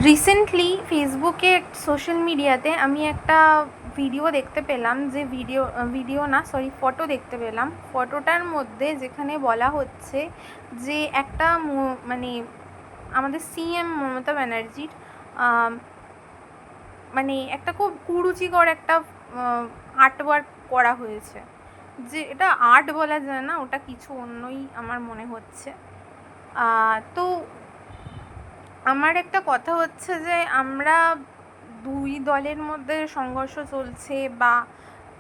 Recently ফেসবুকে social মিডিয়াতে আমি একটা ভিডিও দেখতে পেলাম, যে ভিডিও না সরি ফটো দেখতে পেলাম। ফটোটার মধ্যে যেখানে বলা হচ্ছে যে একটা মানে আমাদের সিএম মমতা ব্যানার্জির মানে একটা খুব কুরুচিকর একটা আর্টওয়ার্ক করা হয়েছে। যে এটা আর্ট বলা যায় না, ওটা কিছু অন্যই আমার মনে হচ্ছে। তো আমার একটা কথা হচ্ছে যে আমরা দুই দলের মধ্যে সংঘর্ষ চলছে বা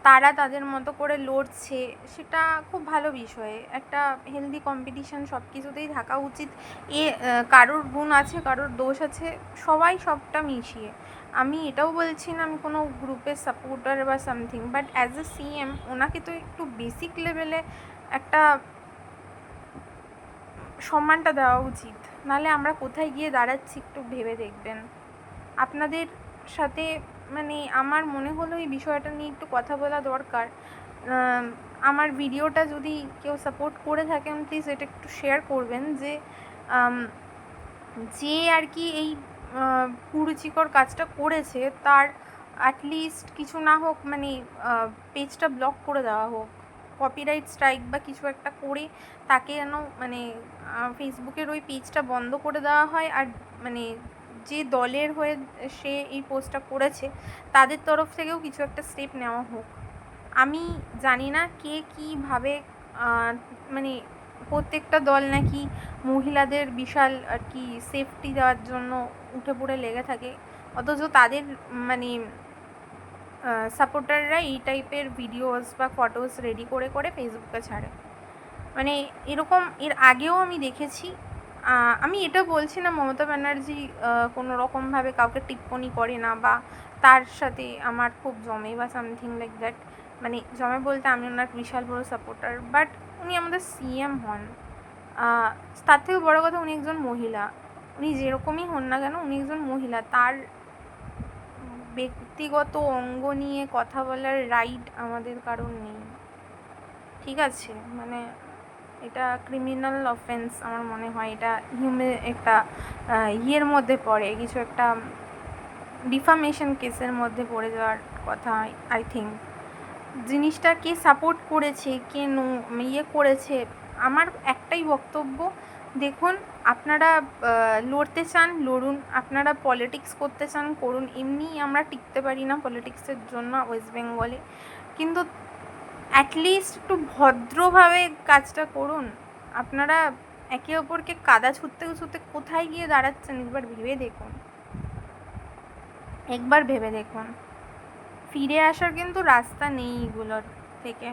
তারা তাদের মতো করে লড়ছে, সেটা খুব ভালো বিষয়। একটা হেলদি কম্পিটিশন সব কিছুতেই থাকা উচিত। কারোর গুণ আছে, কারোর দোষ আছে, সবাই সবটা মিশিয়ে। আমি এটাও বলছি না আমি কোনো গ্রুপের সাপোর্টার বা something, but as a CM ওনাকে তো একটু বেসিক লেভেলে একটা সম্মানটা দেওয়া উচিত। নাহলে আমরা কোথায় গিয়ে দাঁড়াচ্ছি একটু ভেবে দেখবেন। আপনাদের সাথে মানে আমার মনে হলো এই বিষয়টা নিয়ে একটু কথা বলা দরকার। আমার ভিডিওটা যদি কেউ সাপোর্ট করে থাকেন প্লিজ এটা একটু শেয়ার করবেন, যে যে আর কি এই কুরুচিকর কাজটা করেছে তার অ্যাটলিস্ট কিছু না হোক, মানে পেজটা ব্লক করে দেওয়া হোক, কপিরাইট স্ট্রাইক বা কিছু একটা করে তাকে যেন মানে ফেসবুকের ওই পেজটা বন্ধ করে দেওয়া হয়। আর মানে যে দলের হয়ে সে এই পোস্টটা করেছে তাদের তরফ থেকেও কিছু একটা স্টেপ নেওয়া হোক। আমি জানি না কে কীভাবে মানে প্রত্যেকটা দল নাকি মহিলাদের বিশাল আর কি সেফটি দেওয়ার জন্য উঠে পড়ে লেগে থাকে, অথচ তাদের মানে সাপোর্টাররা এই টাইপের ভিডিওস বা ফটোস রেডি করে করে ফেসবুকে ছাড়ে। মানে এরকম এর আগেও আমি দেখেছি। আমি এটা বলছি না মমতা ব্যানার্জি কোনো রকমভাবে কাউকে টিপ্পনি করে না বা তার সাথে আমার খুব জমে বা সামথিং লাইক দ্যাট। মানে জমে বলতে আমি ওনার বিশাল বড় সাপোর্টার, বাট উনি আমাদের সিএম হন। তার থেকেও বড় কথা উনি একজন মহিলা। উনি যেরকমই হন না কেন উনি একজন মহিলা। তার ব্যক্তিগত অঙ্গ নিয়ে কথা বলার রাইট আমাদের কারণ নেই, ঠিক আছে? মানে এটা ক্রিমিনাল অফেন্স আমার মনে হয়। এটা একটা ইয়ের মধ্যে পড়ে, কিছু একটা ডিফামেশন কেসের মধ্যে পড়ে যাওয়ার কথা আই থিঙ্ক। জিনিসটা কে সাপোর্ট করেছে, কে ইয়ে করেছে, আমার একটাই বক্তব্য, দেখুন আপনারা লড়তে চান লড়ুন, আপনারা পলিটিক্স করতে চান করুন। এমনিই আমরা টিকতে পারি না পলিটিক্সের জন্য ওয়েস্ট বেঙ্গলে, কিন্তু অ্যাটলিস্ট একটু ভদ্রভাবে কাজটা করুন। আপনারা একে অপরকে কাদা ছুঁতে ছুঁতে কোথায় গিয়ে দাঁড়াচ্ছেন একবার ভেবে দেখুন। ফিরে আসার কিন্তু রাস্তা নেই এগুলোর থেকে।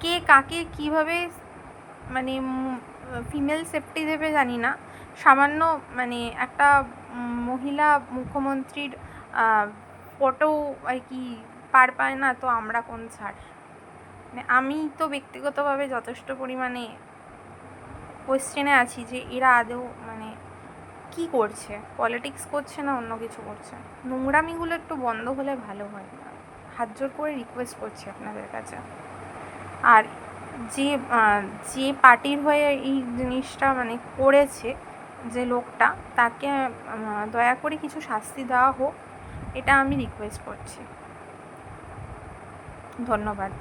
কে কাকে কীভাবে মানে ফিমেল সেফটি দেবে জানি না, সামান্য মানে একটা মহিলা মুখ্যমন্ত্রীর ফটো আর কি পার পায় না, তো আমরা কোন ছাড়। মানে আমি তো ব্যক্তিগতভাবে যথেষ্ট পরিমাণে কোয়েশ্চেনে আছি যে এরা আদৌ মানে কী করছে, পলিটিক্স করছে না অন্য কিছু করছে। নোংরামিগুলো একটু বন্ধ হলে ভালো হয়, হাত জোর করে রিকোয়েস্ট করছি আপনাদের কাছে। আর যে পার্টির হয়ে এই জিনিসটা মানে করেছে যে লোকটা, তাকে দয়া করে কিছু শাস্তি দেওয়া হোক, এটা আমি রিকোয়েস্ট করছি। ধন্যবাদ।